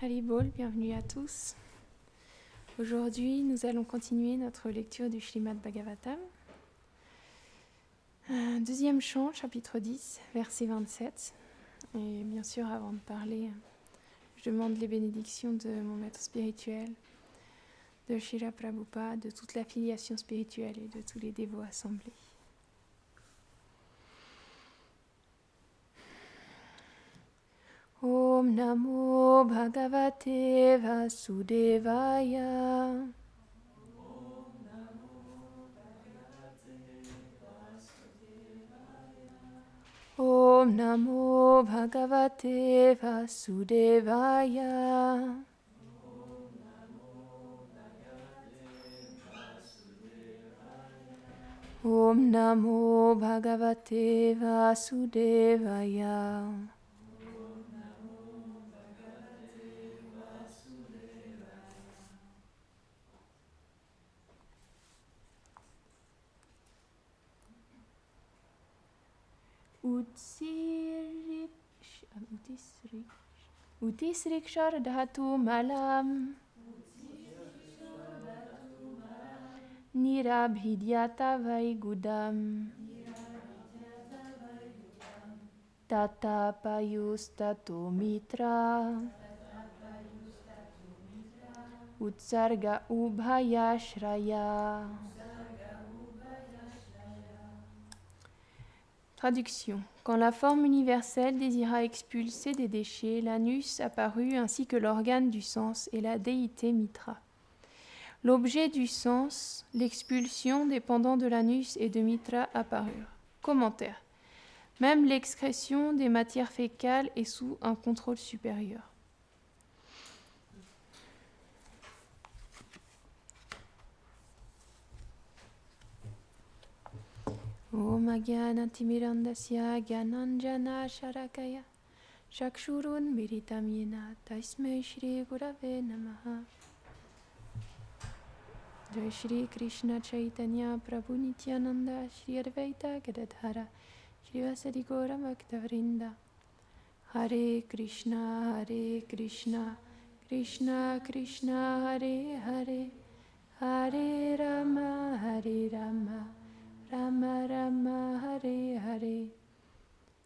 Haribol, bienvenue à tous. Aujourd'hui, nous allons continuer notre lecture du Srimad Bhagavatam. Deuxième chant, chapitre 10, verset 27. Et bien sûr, avant de parler, je demande les bénédictions de mon maître spirituel, de Srila Prabhupada, de toute l'affiliation spirituelle et de tous les dévots assemblés. Om Namo Bhagavate Vasudevaya. Om Namo Bhagavate Vasudevaya. Om Namo Bhagavate Vasudevaya. Utisrikshar dhatu malam Nirabhidyata vaigudam Tata payustato mitra Utsarga ubhayashraya. Traduction. Quand la forme universelle désira expulser des déchets, l'anus apparut ainsi que l'organe du sens et la déité Mitra. L'objet du sens, l'expulsion dépendant de l'anus et de Mitra apparurent. Commentaire. Même l'excrétion des matières fécales est sous un contrôle supérieur. Om Agyanatimirandasya Gyananjana Sharakaya Chakshurun Miritam Yena Tasmai Shri Gurave Namaha. Jai Shri Krishna Chaitanya Prabhu Nityananda Shri Advaita Gadadhara Shri Vasadi Gora Bhaktavrinda. Hare Krishna Krishna Krishna Hare Hare Hare Rama Rama Rama Hare Hare.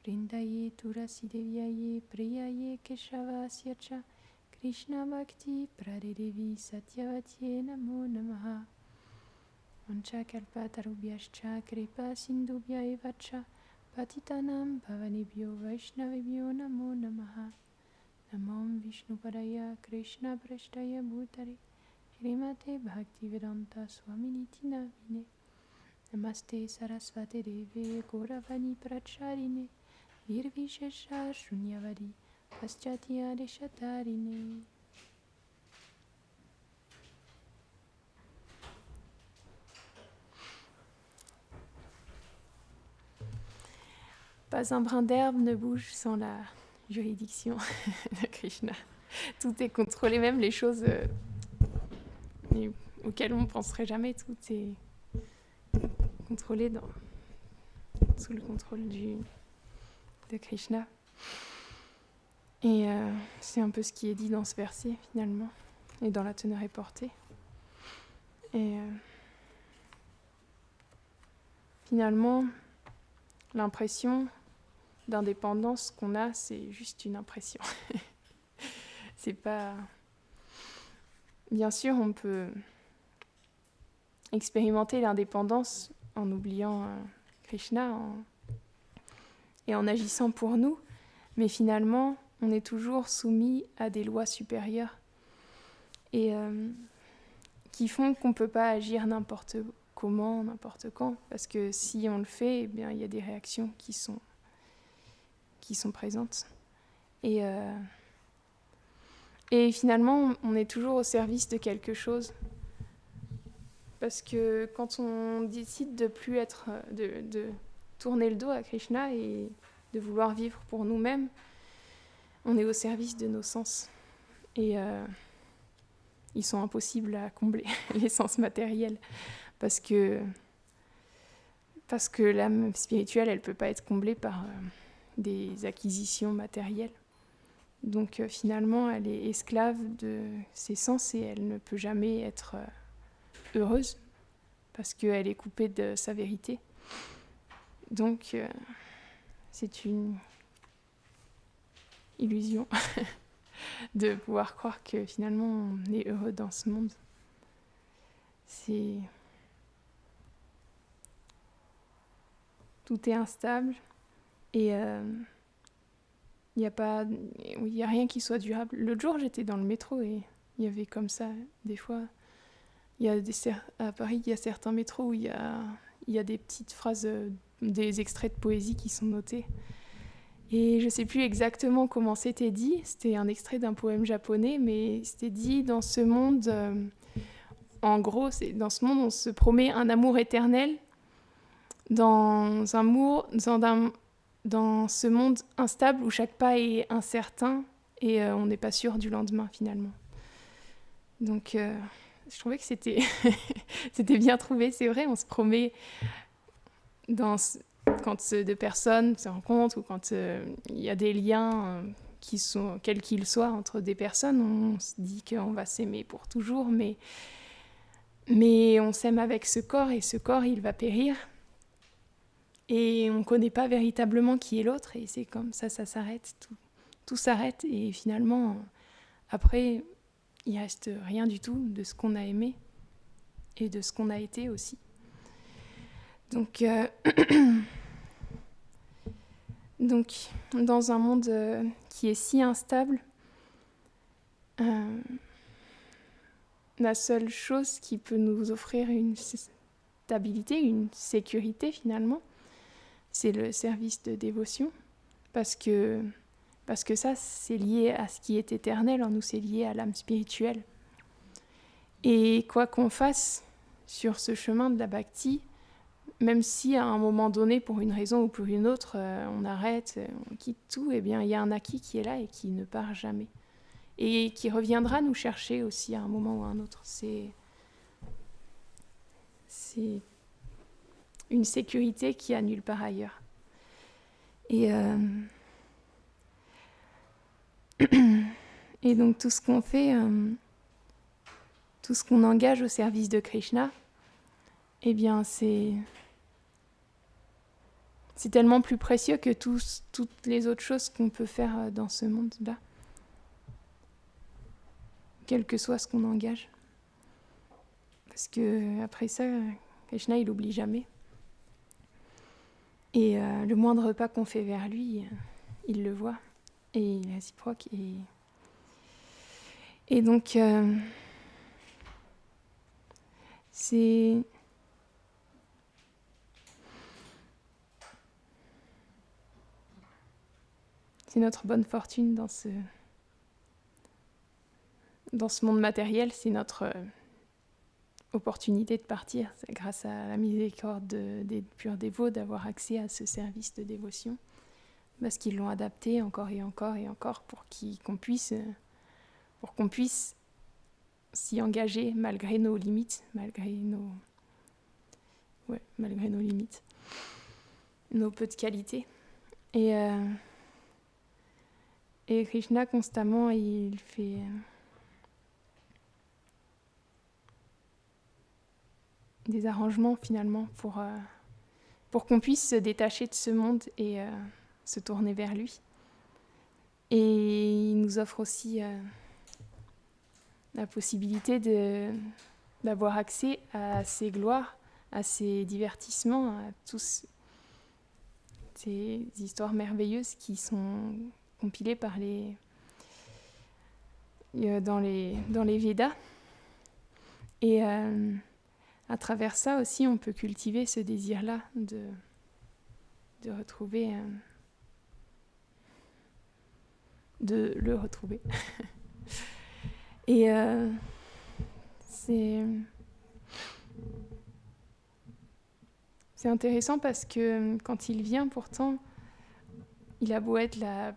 Vrindaye Turasi Devyaye Priyaye Keshavasya Cha Krishna Bhakti Pradevi Satyavatye Namo Namaha. Vancha Kalpatarubhyascha Kripa Sindhubhya Evacha Patitanam Pavanebhyo Vaishnavebhyo Namo Namaha. Namam Vishnupadaya Krishna Prashtaya Bhutare Srimate Bhaktivedanta Swaminiti Navine. Namaste Sarasvate Deve Gauravani Pracharine Virvishesha Shunyavadi Paschatya Deshatarine. Pas un brin d'herbe ne bouge sans la juridiction de Krishna. Tout est contrôlé, même les choses auxquelles on ne penserait jamais, tout est contrôlé sous le contrôle de Krishna. Et c'est un peu ce qui est dit dans ce verset, finalement, et dans la teneur est portée. Et finalement, l'impression d'indépendance qu'on a, c'est juste une impression. C'est pas... Bien sûr, on peut expérimenter l'indépendance en oubliant Krishna et en agissant pour nous, mais finalement, on est toujours soumis à des lois supérieures et qui font qu'on ne peut pas agir n'importe comment, n'importe quand, parce que si on le fait, eh bien, il y a des réactions qui sont présentes. Et finalement, on est toujours au service de quelque chose. Parce que quand on décide de plus être, de tourner le dos à Krishna et de vouloir vivre pour nous-mêmes, on est au service de nos sens. Et ils sont impossibles à combler, les sens matériels. Parce que l'âme spirituelle, elle ne peut pas être comblée par des acquisitions matérielles. Donc finalement, elle est esclave de ses sens et elle ne peut jamais être heureuse parce qu'elle est coupée de sa vérité. Donc c'est une illusion de pouvoir croire que finalement on est heureux dans ce monde. Tout est instable et il n'y a rien qui soit durable. L'autre jour, j'étais dans le métro et il y avait comme ça, des fois, à Paris, il y a certains métros où il y a des petites phrases, des extraits de poésie qui sont notés. Et je ne sais plus exactement comment c'était dit. C'était un extrait d'un poème japonais, mais c'était dit dans ce monde, en gros, dans ce monde, on se promet un amour éternel dans ce monde instable où chaque pas est incertain et on n'est pas sûr du lendemain finalement. Donc je trouvais que c'était bien trouvé, c'est vrai, on se promet quand deux personnes se rencontrent ou quand il y a des liens qui sont, quels qu'ils soient, entre des personnes, on se dit qu'on va s'aimer pour toujours, mais on s'aime avec ce corps et ce corps il va périr. Et on ne connaît pas véritablement qui est l'autre, et c'est comme ça s'arrête, tout s'arrête, et finalement, après, il ne reste rien du tout de ce qu'on a aimé, et de ce qu'on a été aussi. Donc, dans un monde qui est si instable, la seule chose qui peut nous offrir une stabilité, une sécurité finalement, c'est le service de dévotion, parce que ça, c'est lié à ce qui est éternel en nous, c'est lié à l'âme spirituelle. Et quoi qu'on fasse sur ce chemin de la bhakti, même si à un moment donné, pour une raison ou pour une autre, on arrête, on quitte tout, eh bien, il y a un acquis qui est là et qui ne part jamais. Et qui reviendra nous chercher aussi à un moment ou à un autre. C'est une sécurité qui a nulle part ailleurs. Et donc tout ce qu'on fait, tout ce qu'on engage au service de Krishna, eh bien c'est tellement plus précieux que toutes les autres choses qu'on peut faire dans ce monde-là, quel que soit ce qu'on engage. Parce que après ça, Krishna, il n'oublie jamais. Et le moindre pas qu'on fait vers lui, il le voit. Et il est réciproque. Et donc, c'est notre bonne fortune dans ce monde matériel, c'est notre opportunité de partir. C'est grâce à la miséricorde des purs dévots d'avoir accès à ce service de dévotion, parce qu'ils l'ont adapté encore et encore et encore pour qu'on puisse s'y engager malgré nos limites, malgré nos limites, nos peu de qualités. Et Krishna, constamment, il fait des arrangements, finalement, pour qu'on puisse se détacher de ce monde et se tourner vers lui. Et il nous offre aussi la possibilité d'avoir accès à ses gloires, à ses divertissements, à tous ces histoires merveilleuses qui sont compilées par dans les Védas. Et à travers ça aussi, on peut cultiver ce désir-là de retrouver, de le retrouver. Et c'est intéressant parce que quand il vient, pourtant, il a beau être la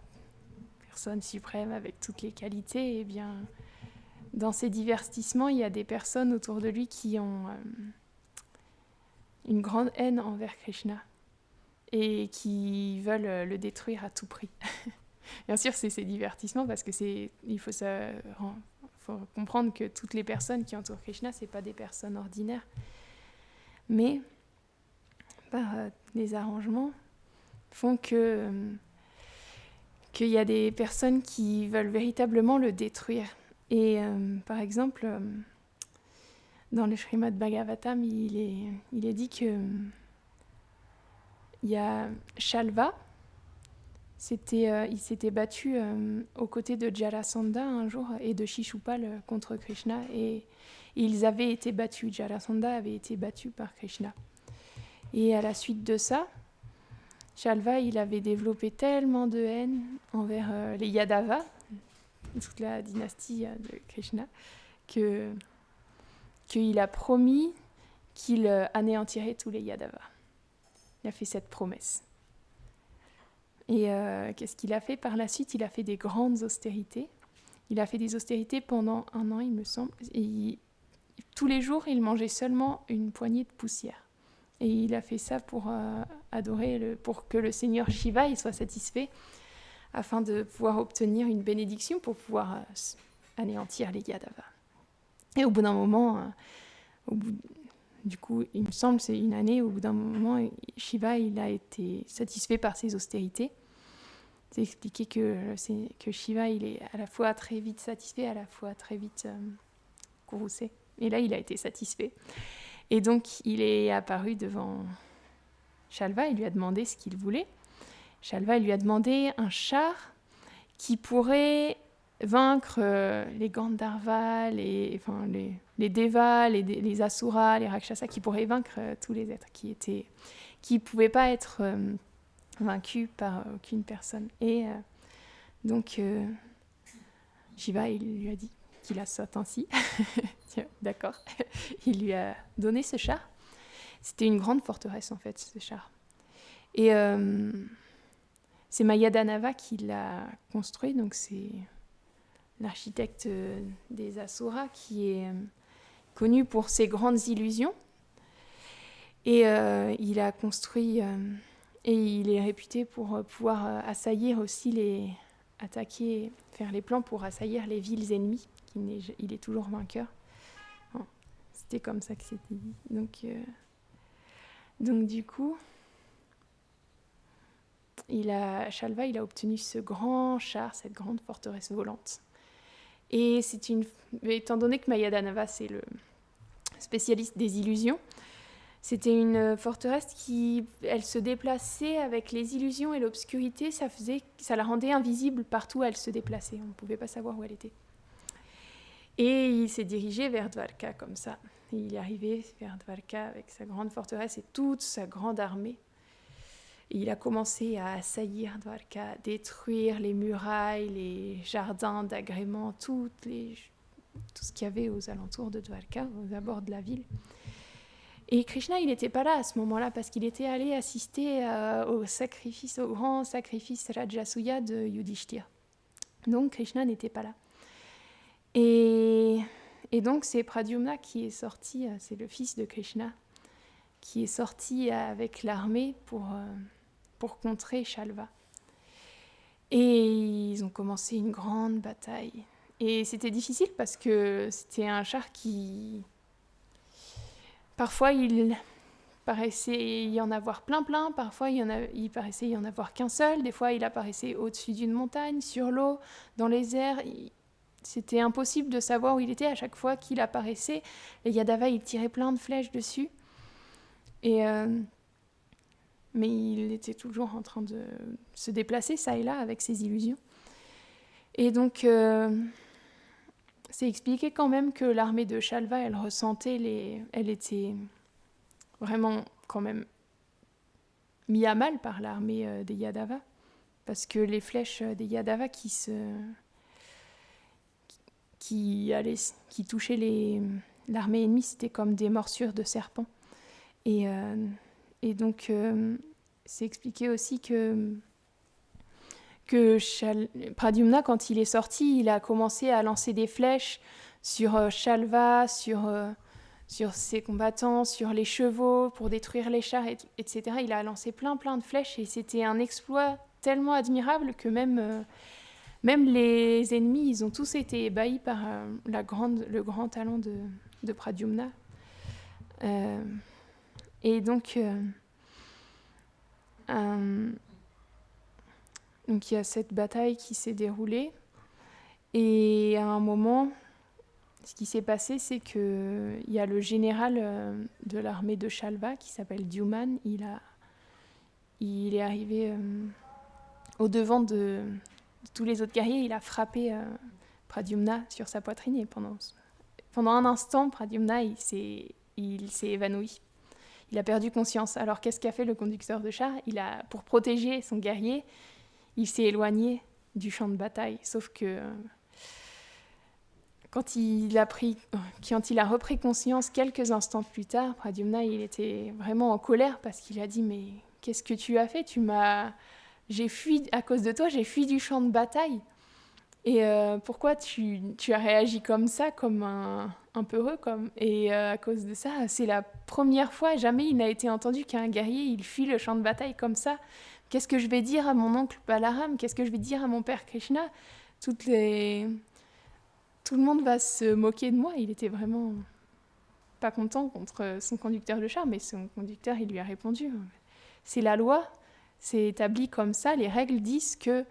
personne suprême avec toutes les qualités, et bien, dans ces divertissements, il y a des personnes autour de lui qui ont une grande haine envers Krishna et qui veulent le détruire à tout prix. Bien sûr, c'est divertissement parce que faut comprendre que toutes les personnes qui entourent Krishna, c'est pas des personnes ordinaires. Mais les arrangements font qu'il y a des personnes qui veulent véritablement le détruire. Et par exemple, dans le Srimad Bhagavatam, il est dit que il y a Shalva, il s'était battu aux côtés de Jarasandha un jour et de Shishupal contre Krishna, et ils avaient été battus. Jarasandha avait été battu par Krishna. Et à la suite de ça, Shalva, il avait développé tellement de haine envers les Yadavas, toute la dynastie de Krishna, qu'il a promis qu'il anéantirait tous les Yadavas. Il a fait cette promesse. Et qu'est-ce qu'il a fait par la suite? Il a fait des grandes austérités. Il a fait des austérités pendant 1 an, il me semble. Et tous les jours, il mangeait seulement une poignée de poussière. Et il a fait ça pour pour que le Seigneur Shiva il soit satisfait, afin de pouvoir obtenir une bénédiction pour pouvoir anéantir les Yadavas. Et au bout d'un moment, du coup, il me semble, c'est 1 année, au bout d'un moment, Shiva il a été satisfait par ses austérités. C'est expliqué que Shiva il est à la fois très vite satisfait, à la fois très vite courroucé. Et là, il a été satisfait. Et donc, il est apparu devant Shalva, il lui a demandé ce qu'il voulait. Shalva il lui a demandé un char qui pourrait vaincre les Gandharvas, les Devas, les Asuras, les Rakshasas, qui pourraient vaincre tous les êtres qui ne pouvaient pas être vaincus par aucune personne. Et donc, Shiva il lui a dit qu'il a sauté ainsi. D'accord. Il lui a donné ce char. C'était une grande forteresse, en fait, ce char. Et c'est Mayadanava qui l'a construit, donc c'est l'architecte des Asuras qui est connu pour ses grandes illusions. Et il a construit, et il est réputé pour pouvoir assaillir aussi attaquer, faire les plans pour assaillir les villes ennemies. Il est toujours vainqueur. Bon, c'était comme ça que c'était dit. Donc du coup, Shalva il a obtenu ce grand char, cette grande forteresse volante. Et étant donné que Mayadanava c'est le spécialiste des illusions, c'était une forteresse elle se déplaçait avec les illusions et l'obscurité, ça la rendait invisible partout où elle se déplaçait. On ne pouvait pas savoir où elle était. Et il s'est dirigé vers Dwarka comme ça. Et il est arrivé vers Dwarka avec sa grande forteresse et toute sa grande armée. Et il a commencé à assaillir Dwarka, à détruire les murailles, les jardins d'agrément, tout ce qu'il y avait aux alentours de Dwarka, aux abords de la ville. Et Krishna, il n'était pas là à ce moment-là parce qu'il était allé assister au grand sacrifice Rajasuya de Yudhishthira. Donc Krishna n'était pas là. Et donc c'est Pradyumna qui est sorti, c'est le fils de Krishna, qui est sorti avec l'armée pour contrer Shalva. Et ils ont commencé une grande bataille. Et c'était difficile parce que c'était un char qui... Parfois, il paraissait y en avoir plein, parfois il paraissait y en avoir qu'un seul, des fois il apparaissait au-dessus d'une montagne, sur l'eau, dans les airs. C'était impossible de savoir où il était à chaque fois qu'il apparaissait. Les Yadavas, ils tiraient plein de flèches dessus. Mais il était toujours en train de se déplacer, ça et là, avec ses illusions. Et donc, c'est expliqué quand même que l'armée de Shalva, elle était vraiment quand même mise à mal par l'armée des Yadavas. Parce que les flèches des Yadavas qui touchaient l'armée ennemie, c'était comme des morsures de serpents. Et donc, c'est expliqué aussi que Pradyumna, quand il est sorti, il a commencé à lancer des flèches sur Shalva, sur ses combattants, sur les chevaux, pour détruire les chars, etc. Il a lancé plein de flèches et c'était un exploit tellement admirable que même les ennemis, ils ont tous été ébahis par le grand talent de Pradyumna. Et donc il y a cette bataille qui s'est déroulée. Et à un moment, ce qui s'est passé, c'est qu'il y a le général de l'armée de Shalva qui s'appelle Dyuman. Il est arrivé au-devant de tous les autres guerriers. Il a frappé Pradyumna sur sa poitrine. Et pendant un instant, Pradyumna il s'est évanoui. Il a perdu conscience. Alors qu'est-ce qu'a fait le conducteur de char ? Pour protéger son guerrier, il s'est éloigné du champ de bataille. Sauf que quand il a repris conscience quelques instants plus tard, Pradyumna il était vraiment en colère parce qu'il a dit « Mais qu'est-ce que tu as fait ? J'ai fui à cause de toi, j'ai fui du champ de bataille. Et pourquoi tu as réagi comme ça, comme un peureux Et à cause de ça, c'est la première fois, jamais il n'a été entendu qu'un guerrier il fuit le champ de bataille comme ça. Qu'est-ce que je vais dire à mon oncle Balaram ? Qu'est-ce que je vais dire à mon père Krishna ? Tout le monde va se moquer de moi. Il était vraiment pas content contre son conducteur de char, mais son conducteur, il lui a répondu. C'est la loi, c'est établi comme ça. Les règles disent que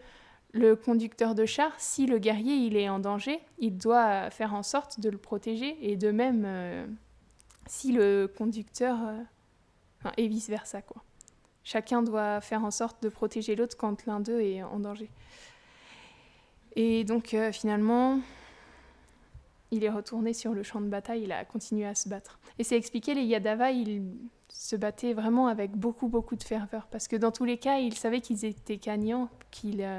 le conducteur de char, si le guerrier il est en danger, il doit faire en sorte de le protéger. Et de même, si le conducteur... et vice-versa, quoi. Chacun doit faire en sorte de protéger l'autre quand l'un d'eux est en danger. Et donc, finalement, il est retourné sur le champ de bataille, il a continué à se battre. Et c'est expliqué, les Yadavas, ils se battaient vraiment avec beaucoup, beaucoup de ferveur. Parce que dans tous les cas, ils savaient qu'ils étaient gagnants, qu'ils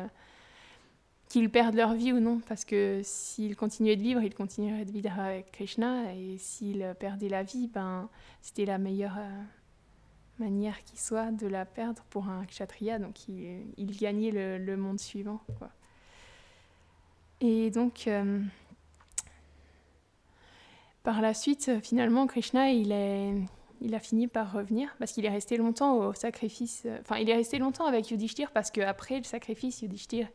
perdent leur vie ou non. Parce que s'ils continuaient de vivre, ils continueraient de vivre avec Krishna. Et s'ils perdaient la vie, c'était la meilleure manière qui soit de la perdre pour un kshatriya. Donc il gagnait le monde suivant, quoi. Et donc... par la suite, finalement, Krishna, il a fini par revenir parce qu'il est resté longtemps au sacrifice. Il est resté longtemps avec Yudhishthir parce qu'après le sacrifice, Yudhishthir,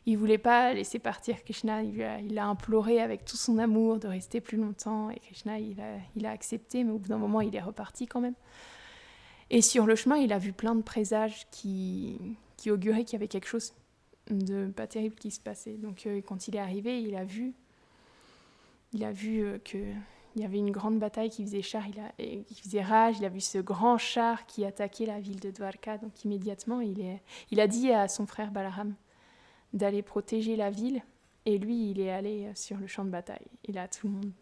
il voulait pas laisser partir Krishna. Il l'a imploré avec tout son amour de rester plus longtemps. Et Krishna, il a accepté, mais au bout d'un moment, il est reparti quand même. Et sur le chemin, il a vu plein de présages qui auguraient qu'il y avait quelque chose de pas terrible qui se passait. Donc quand il est arrivé, il a vu qu'il y avait une grande bataille qui faisait rage. Il a vu ce grand char qui attaquait la ville de Dwarka. Donc immédiatement, il a dit à son frère Balaram d'aller protéger la ville. Et lui, il est allé sur le champ de bataille. Et là, tout le monde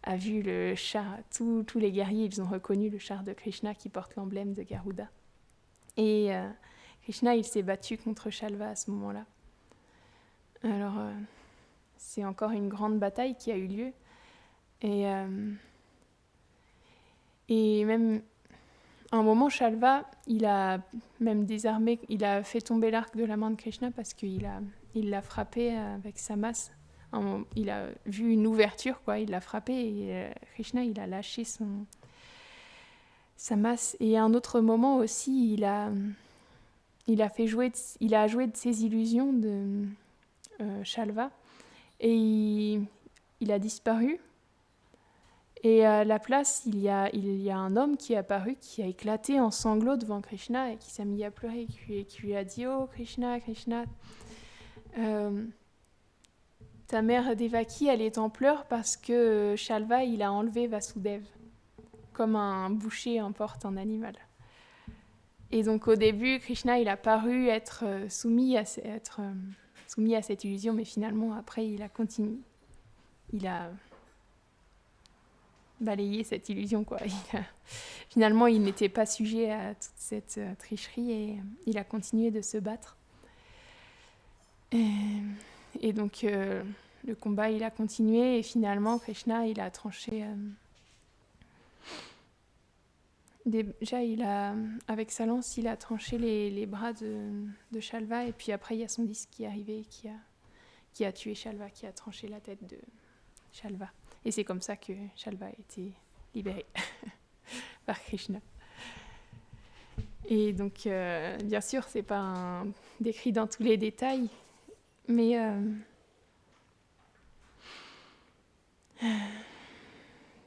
a vu le char. Tous les guerriers, ils ont reconnu le char de Krishna qui porte l'emblème de Garuda. Et Krishna, il s'est battu contre Shalva à ce moment-là. Alors... c'est encore une grande bataille qui a eu lieu. Et même, à un moment, Shalva, il a même désarmé, il a fait tomber l'arc de la main de Krishna parce qu'il l'a frappé avec sa masse. Il a vu une ouverture, quoi, il l'a frappé et Krishna, il a lâché sa masse. Et à un autre moment aussi, il a joué de ses illusions de Shalva. Et il a disparu. Et à la place, il y a un homme qui est apparu, qui a éclaté en sanglots devant Krishna et qui s'est mis à pleurer et qui lui a dit « Oh Krishna, Krishna, ta mère Devaki, elle est en pleurs parce que Shalva, il a enlevé Vasudev, comme un boucher emporte un animal. » Et donc au début, Krishna, il a paru être soumis à cette illusion, mais finalement, après, il a continué. Il a balayé cette illusion, quoi. Finalement, il n'était pas sujet à toute cette tricherie et il a continué de se battre. Et donc, le combat, il a continué et finalement, Krishna, il a tranché... Déjà, avec sa lance, il a tranché les bras de Shalva et puis après, il y a son disque qui est arrivé et qui a tué Shalva, qui a tranché la tête de Shalva. Et c'est comme ça que Shalva a été libéré par Krishna. Et donc, bien sûr, c'est pas décrit dans tous les détails, mais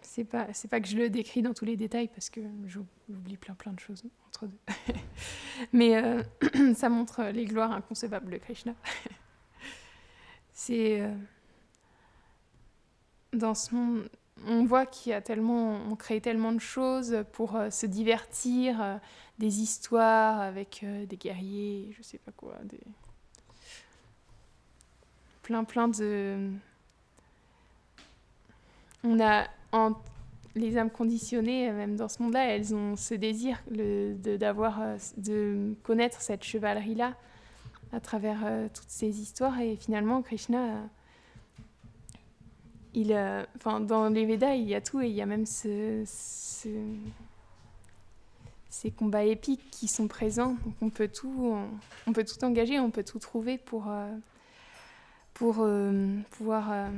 c'est pas que je le décris dans tous les détails parce que j'oublie plein de choses entre deux. Mais ça montre les gloires inconcevables de Krishna. C'est dans ce monde, on voit on crée tellement de choses pour se divertir, des histoires avec des guerriers, je sais pas quoi, plein de. On a les âmes conditionnées, même dans ce monde-là, elles ont ce désir de connaître cette chevalerie-là à travers toutes ces histoires. Et finalement, Krishna, dans les Védas, il y a tout, et il y a même ces combats épiques qui sont présents. Donc on peut tout engager, on peut tout trouver pour pouvoir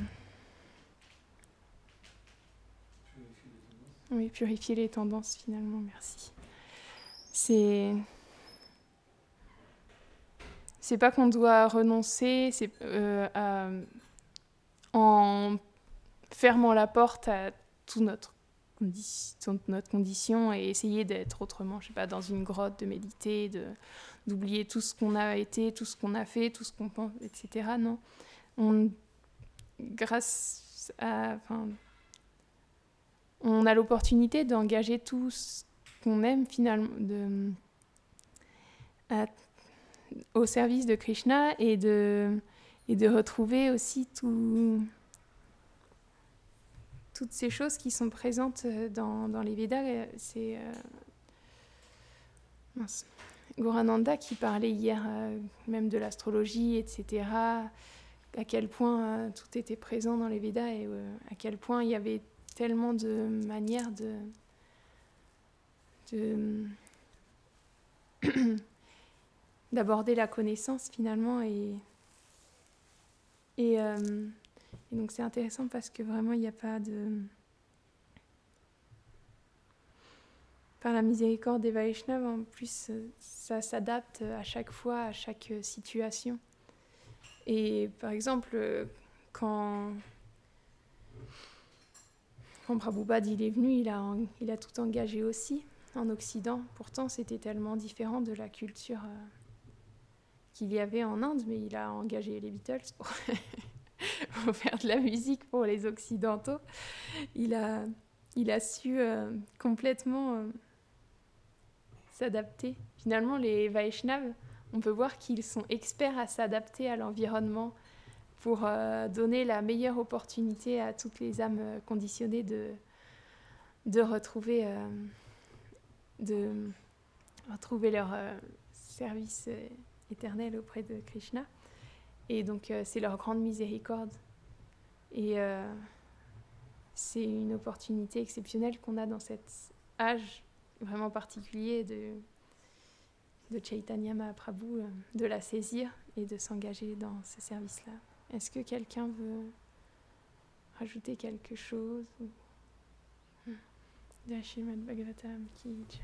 purifier les tendances finalement. Merci. C'est pas qu'on doit renoncer, en fermant la porte à toute notre condition et essayer d'être autrement, je sais pas, dans une grotte, de méditer, d'oublier tout ce qu'on a été, tout ce qu'on a fait, tout ce qu'on pense, etc. Non. On a l'opportunité d'engager tout ce qu'on aime finalement au service de Krishna et de retrouver aussi toutes ces choses qui sont présentes dans les Védas. C'est Gorananda qui parlait hier même de l'astrologie, etc. À quel point tout était présent dans les Védas et à quel point il y avait tellement de manières d'aborder la connaissance finalement et donc c'est intéressant parce que vraiment il n'y a pas par la miséricorde des Vaishnavas, en plus ça s'adapte à chaque fois, à chaque situation. Et par exemple, quand Prabhupada il est venu, il a tout engagé aussi en Occident. Pourtant, c'était tellement différent de la culture qu'il y avait en Inde, mais il a engagé les Beatles pour faire de la musique pour les Occidentaux. Il a su complètement s'adapter. Finalement, les Vaishnavas, on peut voir qu'ils sont experts à s'adapter à l'environnement pour donner la meilleure opportunité à toutes les âmes conditionnées de retrouver leur service éternel auprès de Krishna. Et donc, c'est leur grande miséricorde. Et c'est une opportunité exceptionnelle qu'on a dans cet âge vraiment particulier de Chaitanya Mahaprabhu, de la saisir et de s'engager dans ce service-là. Est-ce que quelqu'un veut rajouter quelque chose? Jai Srimad Bhagavatam ki jai.